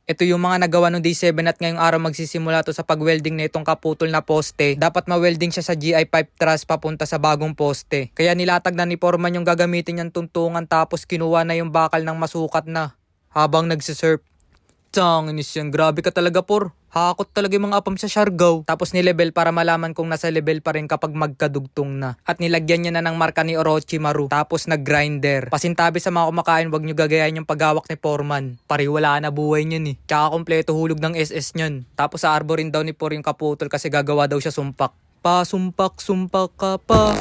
Ito yung mga nagawa nung day 7 at ngayong araw magsisimula to sa pag-welding na itong kaputol na poste. Dapat ma-welding siya sa GI5 truss papunta sa bagong poste. Kaya nilatag na ni Foreman yung gagamitin niyang tuntungan tapos kinuha na yung bakal ng masukat na habang nagsisurf. Inis yan, grabe ka talaga por. Hakot talaga yung mga apam sa Siargao. Tapos nilevel para malaman kung nasa level pa rin kapag magkadugtong na. At nilagyan niya na ng marka ni Orochimaru. Tapos nag-grinder. Pasintabi sa mga kumakain, wag nyo gagayahin yung paghawak ni Foreman. Pari wala na buhay niyan eh. Tsaka kompleto hulog ng SS niyan. Tapos sa arbor rin daw ni Por yung kaputol kasi gagawa daw siya sumpak. Sumpak ka pa.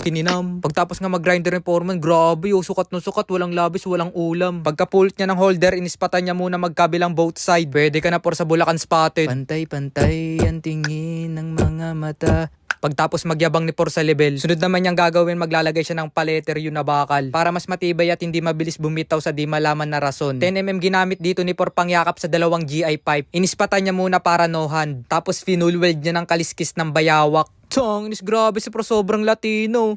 Kininam. Pagtapos nga mag-grinder ni Foreman, grabe sukat no sukat, walang labis, walang ulam. Pagka-pult niya ng holder, inispatan niya muna magkabilang both side. Pwede ka na por sa Bulacan spotted. Pantay-pantay ang tingin ng mga mata. Pagtapos magyabang ni Por sa level, sunod naman niyang gagawin, maglalagay siya ng paleter yun na bakal para mas matibay at hindi mabilis bumitaw sa di malaman na rason. 10mm ginamit dito ni Por pangyakap sa dalawang GI pipe. Inispatan niya muna para no hand. Tapos finul weld niya ng kaliskis ng bayawak. Inis grabe si Por, sobrang Latino.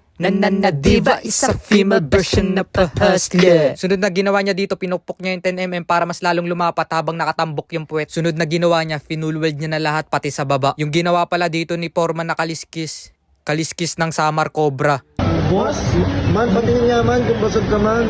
Diva is a female version of a hustler. Sunod na ginawa niya dito, pinukpok niya yung 10mm para mas lalong lumapat habang nakatambok yung puwet. Sunod na ginawa niya, finul weld niya na lahat pati sa baba. Yung ginawa pala dito ni Foreman na kaliskis ng Samar Cobra. Boss, man, patingin nga man kung basag ka man.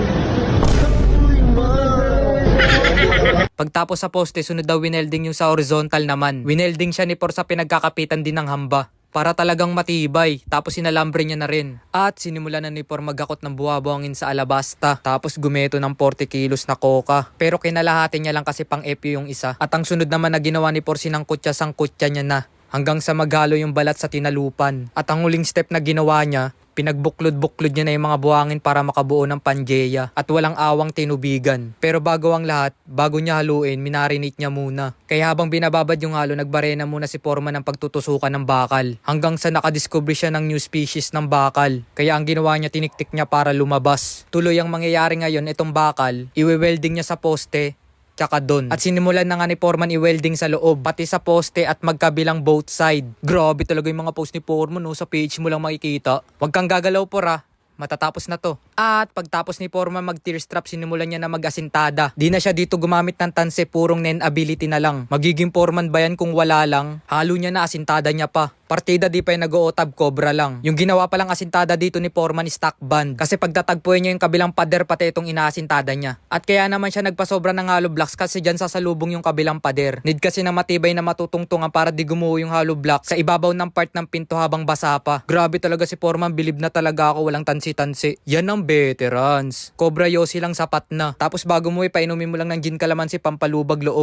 Pagtapos sa poste, sunod daw winelding yung sa horizontal naman. Winelding siya ni Por sa pinagkakapitan din ng hamba para talagang matibay. Tapos sinalambre niya na rin. At sinimulan na ni Por magakot ng buhabuhangin sa alabasta. Tapos gumeto ng 40 kilos na coca. Pero kinalahati niya lang kasi pang epyo yung isa. At ang sunod naman na ginawa ni Por, sangkutya niya na. Hanggang sa maghalo yung balat sa tinalupan. At ang huling step na ginawa niya, pinagbuklod-buklod niya na yung mga buhangin para makabuo ng Pangeia at walang awang tinubigan. Pero bago ang lahat, bago niya haluin, minarinate niya muna. Kaya habang binababad yung halo, nagbarena muna si Foreman ng pagtutusukan ng bakal. Hanggang sa nakadiscover siya ng new species ng bakal. Kaya ang ginawa niya, tiniktik niya para lumabas. Tuloy ang mangyayari ngayon, itong bakal, iwe-welding niya sa poste, tsaka doon. At sinimulan na nga ni Foreman i-welding sa loob, pati sa poste at magkabilang both side. Grabe talaga yung mga post ni Foreman, sa page mo lang makikita. Huwag kang gagalaw Por, matatapos na to. At pagtapos ni Foreman mag-tear strap, sinimulan niya na mag-asintada. Di na siya dito gumamit ng tanse, purong nen ability na lang. Magiging Foreman ba yan kung wala lang? Halo niya na, asintada niya pa. Partida di pa yung nag-ootab, cobra lang. Yung ginawa palang asintada dito ni Foreman stock band. Kasi pagtatagpuin niya yung kabilang pader pati itong inaasintada niya. At kaya naman siya nagpasobra ng hollow blocks kasi dyan sasalubong yung kabilang pader. Need kasi na matibay na matutungtungan para di gumuho yung hollow block sa ibabaw ng part ng pinto habang basa pa. Grabe talaga si Foreman, bilib na talaga ako, walang tansi-tansi. Yan ang veterans. Cobra Yossi lang sapat na. Tapos bago mo ipainumin mo lang ng gin kalamansi pampalubag loob.